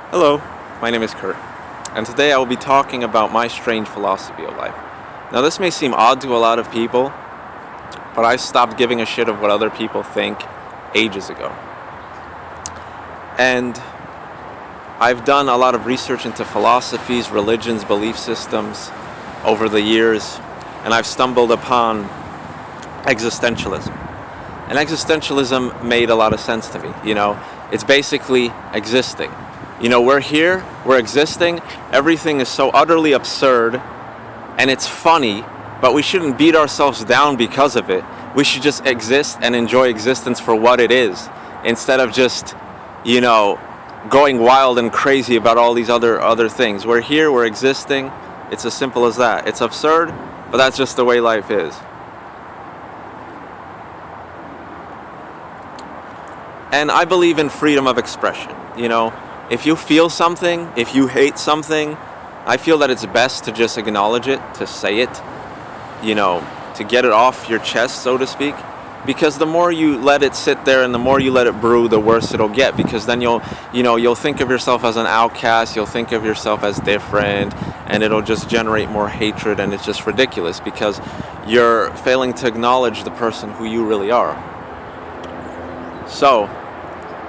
Hello, my name is Kurt, and today I will be talking about my strange philosophy of life. Now, this may seem odd to a lot of people, but I stopped giving a shit of what other people think ages ago. And I've done a lot of research into philosophies, religions, belief systems over the years, and I've stumbled upon existentialism. And existentialism made a lot of sense to me. It's basically existing. We're here, we're existing, everything is so utterly absurd, and it's funny, but we shouldn't beat ourselves down because of it. We should just exist and enjoy existence for what it is, instead of just, going wild and crazy about all these other things. We're here, we're existing, it's as simple as that. It's absurd, but that's just the way life is. And I believe in freedom of expression, If you feel something, if you hate something, I feel that it's best to just acknowledge it, to say it, to get it off your chest, so to speak. Because the more you let it sit there and the more you let it brew, the worse it'll get. Because then you'll think of yourself as an outcast, you'll think of yourself as different, and it'll just generate more hatred, and it's just ridiculous because you're failing to acknowledge the person who you really are. So,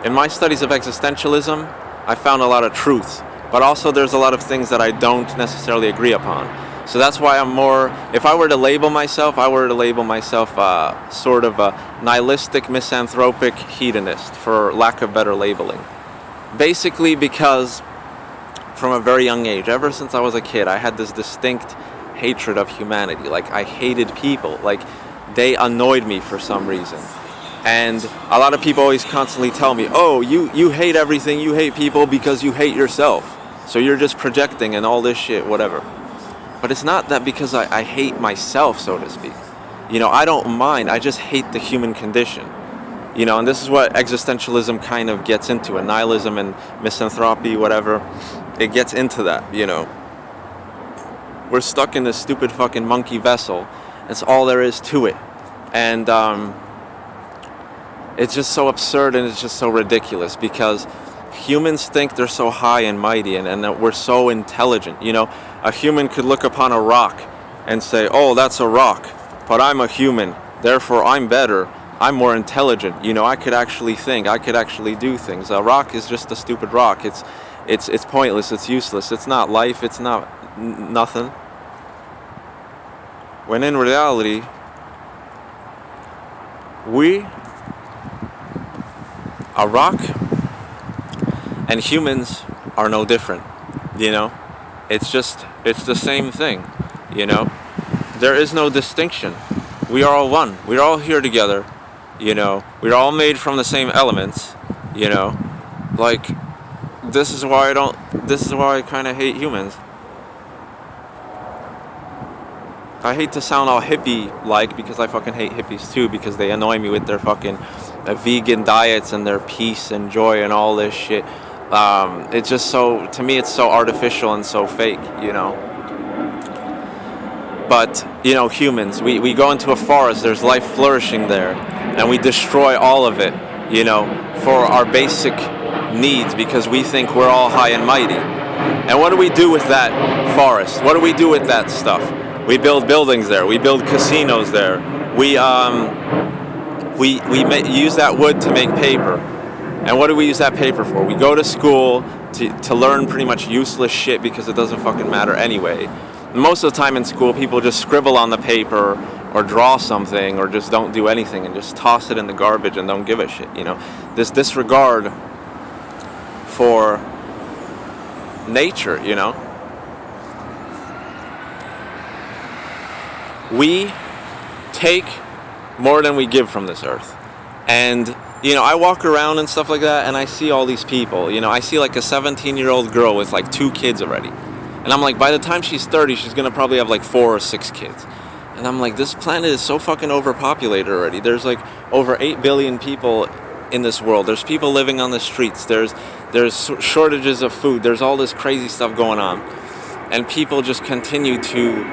in my studies of existentialism, I found a lot of truth, but also there's a lot of things that I don't necessarily agree upon. So that's why if I were to label myself, sort of a nihilistic, misanthropic hedonist, for lack of better labeling. Basically because from a very young age, ever since I was a kid, I had this distinct hatred of humanity. Like, I hated people. Like, they annoyed me for some reason. And a lot of people always constantly tell me, oh, you hate everything, you hate people because you hate yourself. So you're just projecting and all this shit, whatever. But it's not that because I hate myself, so to speak. I don't mind, I just hate the human condition. And this is what existentialism kind of gets into, and nihilism and misanthropy, whatever. It gets into that, We're stuck in this stupid fucking monkey vessel. That's all there is to it. And, it's just so absurd and it's just so ridiculous because humans think they're so high and mighty and that we're so intelligent. A human could look upon a rock and say, oh, that's a rock, but I'm a human, therefore I'm better, I'm more intelligent. I could actually think, I could actually do things. A rock is just a stupid rock. It's pointless, it's useless, it's not life, it's not nothing. When in reality, a rock and humans are no different, It's the same thing, There is no distinction. We are all one. We're all here together, We're all made from the same elements, Like, this is why I kind of hate humans. I hate to sound all hippie-like because I fucking hate hippies too because they annoy me with their fucking vegan diets and their peace and joy and all this shit. It's just to me it's so artificial and so fake, But, humans, we go into a forest, there's life flourishing there, and we destroy all of it, for our basic needs because we think we're all high and mighty. And what do we do with that forest? What do we do with that stuff? We build buildings there. We build casinos there. We use that wood to make paper. And what do we use that paper for? We go to school to learn pretty much useless shit because it doesn't fucking matter anyway. And most of the time in school, people just scribble on the paper or draw something or just don't do anything and just toss it in the garbage and don't give a shit, This disregard for nature, We take more than we give from this earth. And, I walk around and stuff like that, and I see all these people. I see like a 17-year-old girl with like 2 kids already. And I'm like, by the time she's 30, she's going to probably have like 4 or 6 kids. And I'm like, this planet is so fucking overpopulated already. There's like over 8 billion people in this world. There's people living on the streets. There's shortages of food. There's all this crazy stuff going on. And people just continue to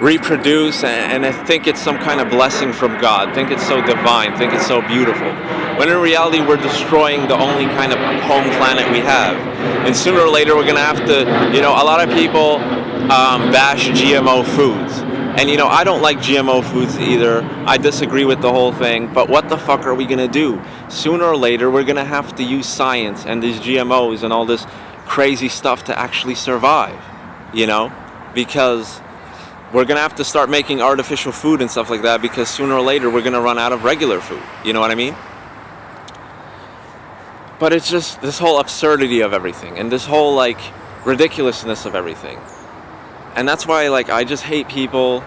reproduce and I think it's some kind of blessing from God, think it's so divine, think it's so beautiful. when in reality we're destroying the only kind of home planet we have. And sooner or later we're going to have to, a lot of people bash GMO foods. And I don't like GMO foods either. I disagree with the whole thing. But what the fuck are we going to do? Sooner or later we're going to have to use science and these GMOs and all this crazy stuff to actually survive, because we're going to have to start making artificial food and stuff like that, because sooner or later we're going to run out of regular food. You know what I mean? But it's just this whole absurdity of everything and this whole ridiculousness of everything. And that's why I just hate people.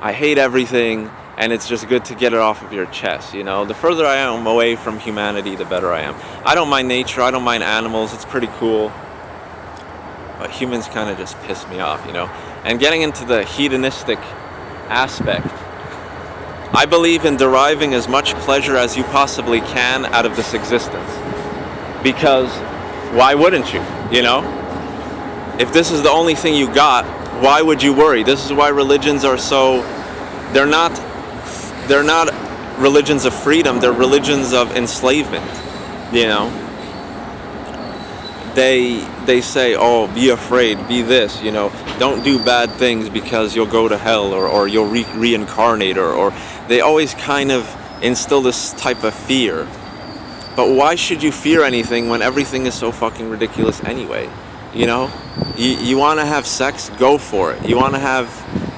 I hate everything, and it's just good to get it off of your chest, The further I am away from humanity, the better I am. I don't mind nature, I don't mind animals, it's pretty cool. But humans kind of just piss me off, And getting into the hedonistic aspect, I believe in deriving as much pleasure as you possibly can out of this existence. Because why wouldn't you, If this is the only thing you got, why would you worry? This is why religions are so, they're not religions of freedom, they're religions of enslavement, They say, oh, be afraid, be this, don't do bad things because you'll go to hell or you'll reincarnate or they always kind of instill this type of fear. But why should you fear anything when everything is so fucking ridiculous anyway? You want to have sex, go for it. You want to have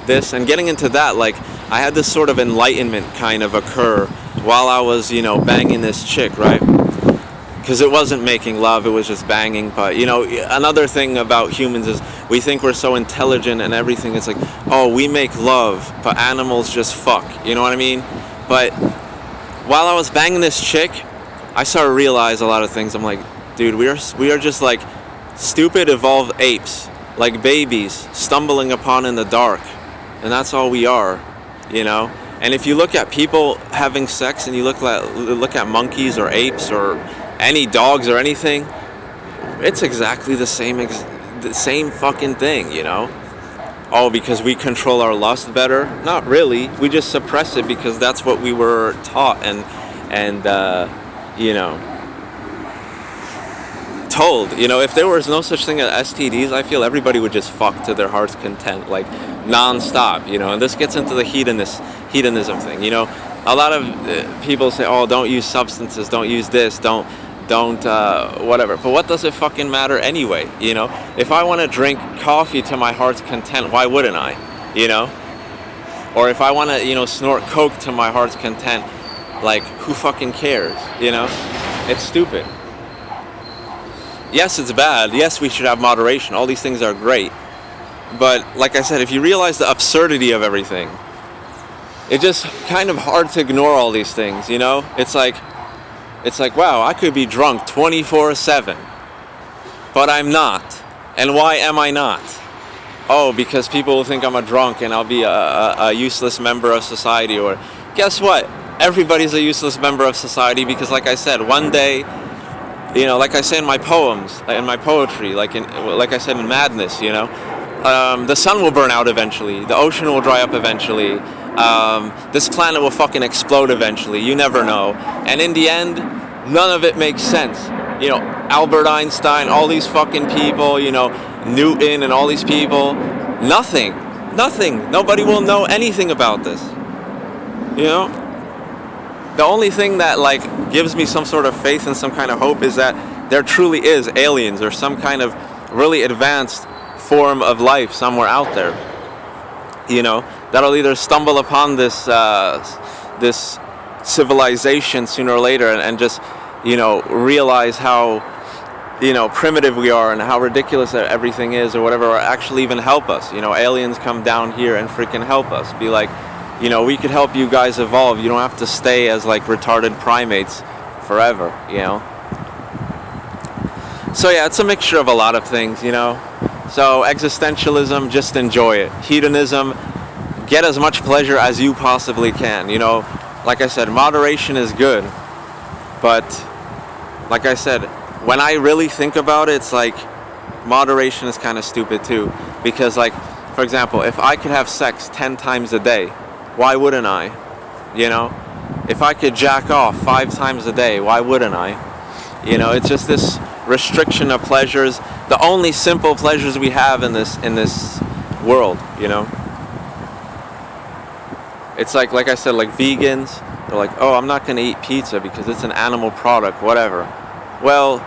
this, and getting into that, I had this sort of enlightenment kind of occur while I was, banging this chick, right? Because it wasn't making love, it was just banging. But, another thing about humans is we think we're so intelligent and everything. It's oh, we make love, but animals just fuck. You know what I mean? But while I was banging this chick, I started to realize a lot of things. I'm dude, we are just stupid evolved apes, like babies stumbling upon in the dark, and that's all we are, And if you look at people having sex and you look at monkeys or apes or any dogs or anything, it's exactly the same fucking thing, Oh, because we control our lust better? Not really. We just suppress it because that's what we were taught and told. If there was no such thing as STDs, I feel everybody would just fuck to their heart's content, non-stop, And this gets into the hedonism thing, A lot of people say, oh, don't use substances, don't use this, don't whatever. But what does it fucking matter anyway, If I want to drink coffee to my heart's content, why wouldn't I, Or if I want to, snort coke to my heart's content, who fucking cares, It's stupid. Yes, it's bad. Yes, we should have moderation. All these things are great. But like I said, if you realize the absurdity of everything, it's just kind of hard to ignore all these things, It's wow, I could be drunk 24/7, but I'm not. And why am I not? Oh, because people will think I'm a drunk and I'll be a useless member of society. Or guess what? Everybody's a useless member of society because, like I said, one day, like I say in my poems, in my poetry, like I said in Madness, the sun will burn out eventually, the ocean will dry up eventually, this planet will fucking explode eventually, you never know. And in the end, none of it makes sense. Albert Einstein, all these fucking people, Newton and all these people, nothing. Nobody will know anything about this. The only thing that gives me some sort of faith and some kind of hope is that there truly is aliens or some kind of really advanced form of life somewhere out there, that'll either stumble upon this this civilization sooner or later and just realize how primitive we are and how ridiculous everything is or whatever, or actually even help us. Aliens come down here and freaking help us, be we could help you guys evolve. You don't have to stay as retarded primates forever, So yeah, it's a mixture of a lot of things, So existentialism, just enjoy it. Hedonism, get as much pleasure as you possibly can. Like I said, moderation is good. But like I said, when I really think about it, it's moderation is kind of stupid too. Because for example, if I could have sex 10 times a day, why wouldn't I? If I could jack off 5 times a day, why wouldn't I? You know, it's just this restriction of pleasures, the only simple pleasures we have in this world, you know. It's like I said, like vegans, they're like, oh, I'm not going to eat pizza because it's an animal product, whatever. Well,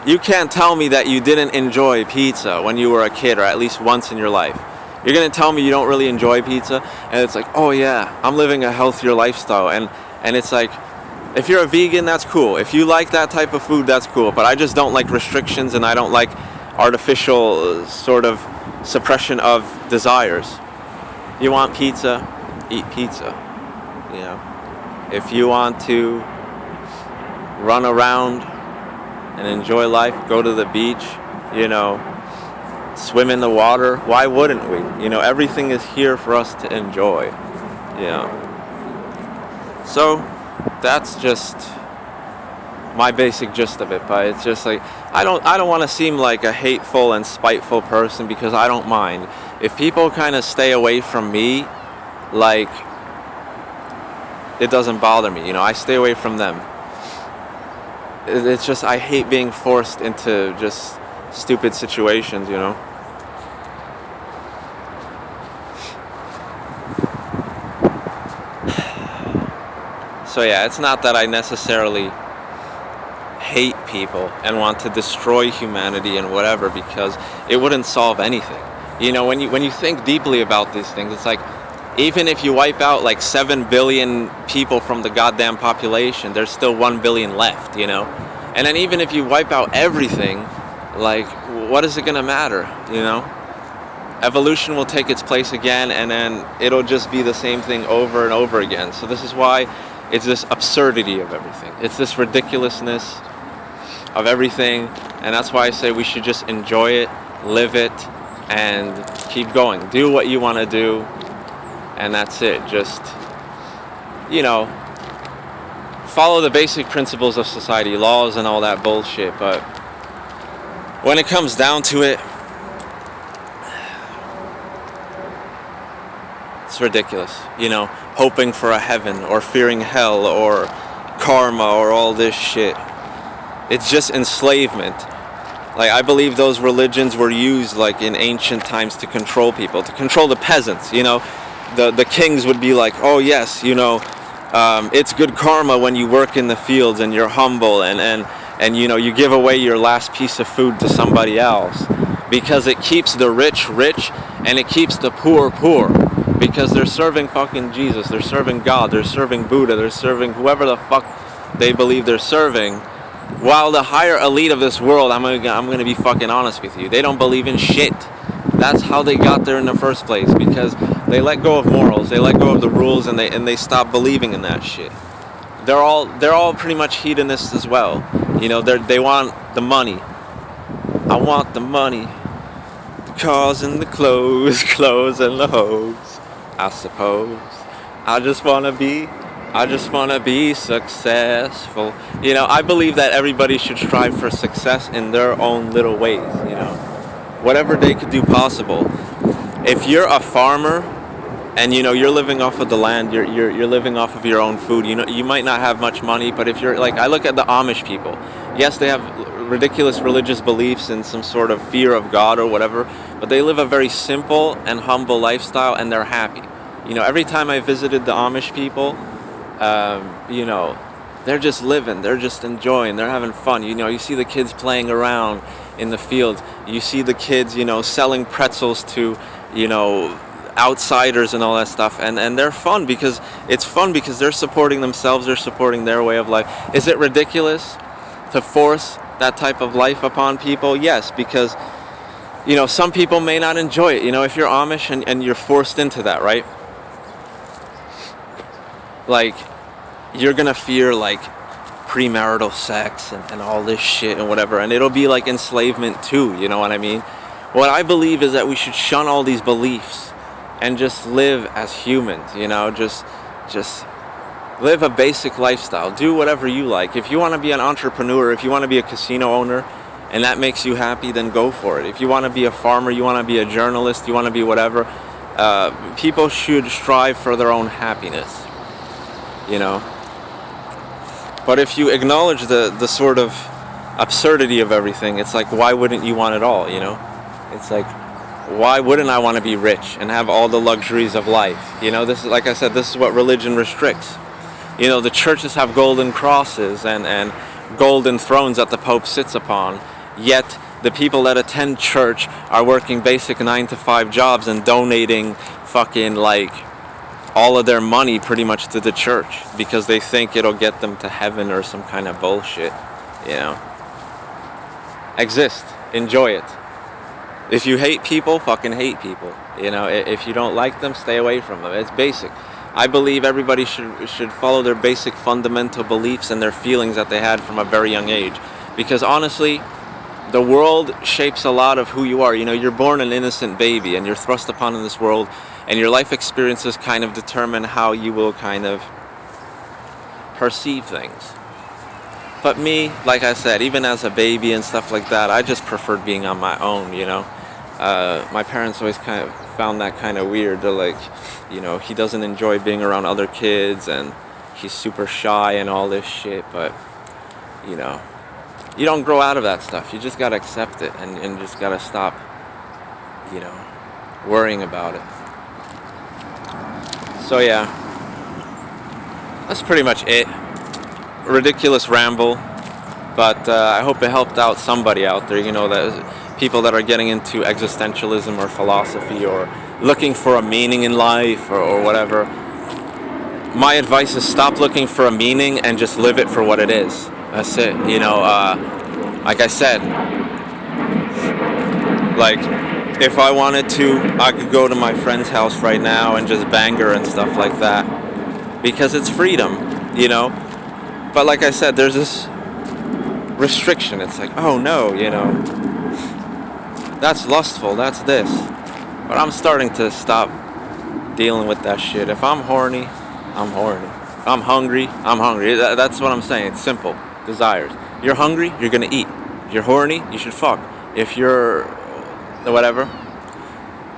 you can't tell me that you didn't enjoy pizza when you were a kid, or at least once in your life. You're going to tell me you don't really enjoy pizza, and it's like, oh yeah, I'm living a healthier lifestyle, and it's like, if you're a vegan, that's cool. If you like that type of food, that's cool. But I just don't like restrictions, and I don't like artificial sort of suppression of desires. You want pizza, eat pizza. You know, if you want to run around and enjoy life, go to the beach, you know, swim in the water, why wouldn't we? You know, everything is here for us to enjoy. You know. So that's just my basic gist of it. But it's just like, I don't want to seem like a hateful and spiteful person, because I don't mind if people kind of stay away from me. Like, it doesn't bother me, you know. I stay away from them. It's just, I hate being forced into just stupid situations, you know. So yeah, it's not that I necessarily hate people and want to destroy humanity and whatever, because it wouldn't solve anything. You know, when you think deeply about these things, it's like, even if you wipe out like 7 billion people from the goddamn population, there's still 1 billion left, you know? And then even if you wipe out everything, like, what is it gonna matter, you know? Evolution will take its place again, and then it'll just be the same thing over and over again. So this is why it's this absurdity of everything. It's this ridiculousness of everything, and that's why I say we should just enjoy it, live it, and keep going. Do what you want to do, and that's it. Just, you know, follow the basic principles of society, laws and all that bullshit. But when it comes down to it, it's ridiculous, you know, hoping for a heaven or fearing hell or karma or all this shit. It's just enslavement. Like, I believe those religions were used, like, in ancient times to control people, to control the peasants, you know. The kings would be like, oh yes, you know, it's good karma when you work in the fields and you're humble and you know, you give away your last piece of food to somebody else, because it keeps the rich rich and it keeps the poor poor, because they're serving fucking Jesus, they're serving God, they're serving Buddha, they're serving whoever the fuck they believe they're serving. While the higher elite of this world, I'm gonna be fucking honest with you, they don't believe in shit. That's how they got there in the first place, because they let go of morals, they let go of the rules, and they stop believing in that shit. They're all pretty much hedonists as well. You know, they want the money. I want the money, the cars and the clothes and the hoes. I suppose I just wanna be successful. You know, I believe that everybody should strive for success in their own little ways, you know, whatever they could do possible. If you're a farmer and, you know, you're living off of the land, you're living off of your own food, you know, you might not have much money, but if you're like, I look at the Amish people. Yes, they have ridiculous religious beliefs and some sort of fear of God or whatever, but they live a very simple and humble lifestyle, and they're happy. You know, every time I visited the Amish people, you know, they're just living, they're just enjoying, they're having fun. You know, you see the kids playing around in the fields. You see the kids, you know, selling pretzels to, you know, outsiders and all that stuff. And they're fun because they're supporting themselves, they're supporting their way of life. Is it ridiculous to force that type of life upon people? Yes, because, you know, some people may not enjoy it. You know, if you're Amish and you're forced into that, right? Like, you're gonna fear like premarital sex and all this shit and whatever, and it'll be like enslavement too, you know what I mean? What I believe is that we should shun all these beliefs and just live as humans, you know, just live a basic lifestyle, do whatever you like. If you want to be an entrepreneur, if you want to be a casino owner and that makes you happy, then go for it. If you want to be a farmer, you want to be a journalist, you want to be whatever, people should strive for their own happiness. You know, But if you acknowledge the sort of absurdity of everything, it's like, why wouldn't you want it all, you know? It's like, why wouldn't I want to be rich and have all the luxuries of life? You know, this is, like I said, this is what religion restricts. You know, the churches have golden crosses and golden thrones that the Pope sits upon, yet the people that attend church are working basic 9-to-5 jobs and donating fucking like all of their money pretty much to the church because they think it'll get them to heaven or some kind of bullshit, you know. Exist. Enjoy it. If you hate people, fucking hate people. You know, if you don't like them, stay away from them. It's basic. I believe everybody should follow their basic fundamental beliefs and their feelings that they had from a very young age. Because honestly, the world shapes a lot of who you are. You know, you're born an innocent baby and you're thrust upon in this world, and your life experiences kind of determine how you will kind of perceive things. But me, like I said, even as a baby and stuff like that, I just preferred being on my own, you know. My parents always kind of found that kind of weird. They're like, you know, he doesn't enjoy being around other kids and he's super shy and all this shit, but, you know, you don't grow out of that stuff. You just gotta accept it and just gotta stop, you know, worrying about it. So yeah, that's pretty much it. Ridiculous ramble, but I hope it helped out somebody out there, you know, that people that are getting into existentialism or philosophy or looking for a meaning in life or whatever. My advice is stop looking for a meaning and just live it for what it is. That's it, you know. Like I said, like if I wanted to, I could go to my friend's house right now and just bang her and stuff like that, because it's freedom, you know. But like I said, there's this restriction. It's like, oh no, you know, that's lustful, that's this. But I'm starting to stop dealing with that shit. If I'm horny, I'm horny. If I'm hungry, I'm hungry. That's what I'm saying. It's simple. Desires. You're hungry, you're gonna eat. If you're horny, you should fuck. If you're whatever.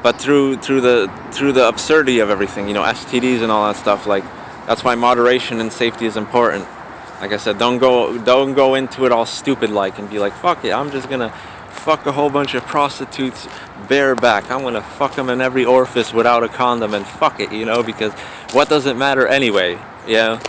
But through the absurdity of everything, you know, STDs and all that stuff, like that's why moderation and safety is important. Like I said, don't go into it all stupid like and be like, fuck it, I'm just gonna fuck a whole bunch of prostitutes bareback. I'm gonna fuck them in every orifice without a condom and fuck it, you know, because what does it matter anyway? Yeah,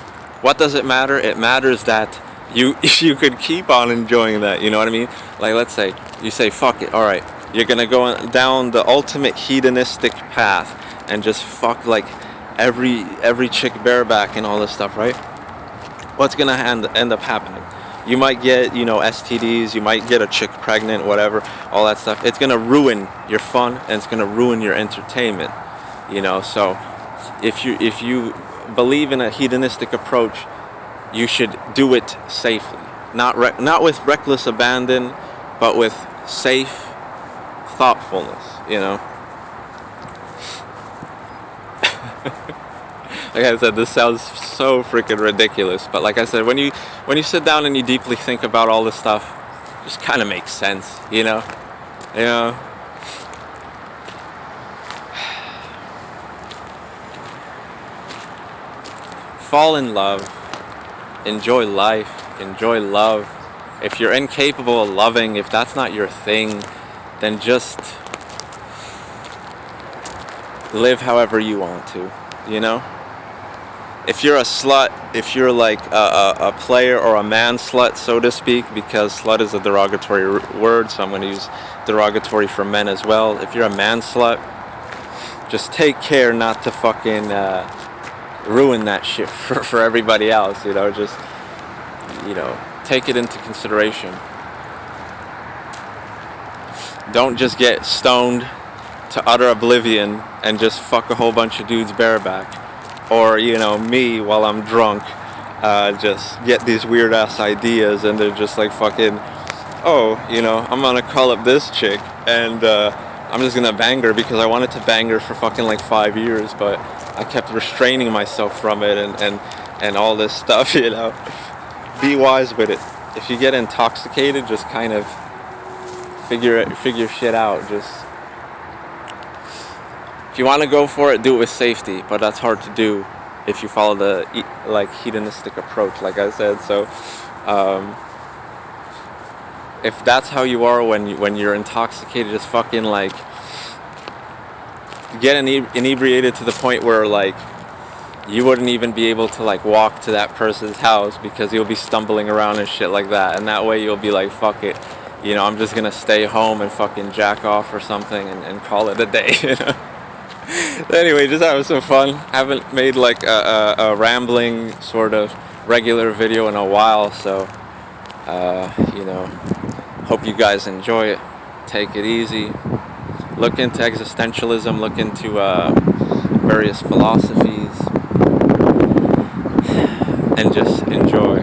what does it matter? It matters that you could keep on enjoying that, you know what I mean? Like, let's say you say fuck it, all right, you're gonna go down the ultimate hedonistic path and just fuck like every chick bareback and all this stuff, right? What's gonna end up happening? You might get, you know, STDs, you might get a chick pregnant, whatever, all that stuff. It's gonna ruin your fun and it's gonna ruin your entertainment, you know. So if you believe in a hedonistic approach, you should do it safely, not with reckless abandon, but with safe thoughtfulness, you know. Like I said, this sounds so freaking ridiculous, but like I said, when you sit down and you deeply think about all this stuff, it just kind of makes sense, you know. You know. Fall in love, enjoy life, enjoy love. If you're incapable of loving, if that's not your thing, then just live however you want to, you know. If you're a slut, if you're like a player or a man slut, so to speak, because slut is a derogatory word, so I'm going to use derogatory for men as well. If you're a man slut, just take care not to fucking ruin that shit for everybody else, you know. Just, you know, take it into consideration. Don't just get stoned to utter oblivion and just fuck a whole bunch of dudes bareback. Or, you know, me while I'm drunk, just get these weird ass ideas and they're just like fucking, oh, you know, I'm gonna call up this chick and I'm just gonna bang her because I wanted to bang her for fucking like 5 years, but I kept restraining myself from it and all this stuff, you know. Be wise with it. If you get intoxicated, just kind of figure shit out. Just, if you want to go for it, do it with safety, but that's hard to do if you follow the like hedonistic approach, like I said. So if that's how you are when you're intoxicated, just fucking like get inebriated to the point where like you wouldn't even be able to like walk to that person's house because you'll be stumbling around and shit like that, and that way you'll be like, fuck it, you know, I'm just gonna stay home and fucking jack off or something and call it a day, you know. Anyway, just having some fun. Haven't made like a rambling sort of regular video in a while, so you know, hope you guys enjoy it. Take it easy. Look into existentialism, look into various philosophies, and just enjoy.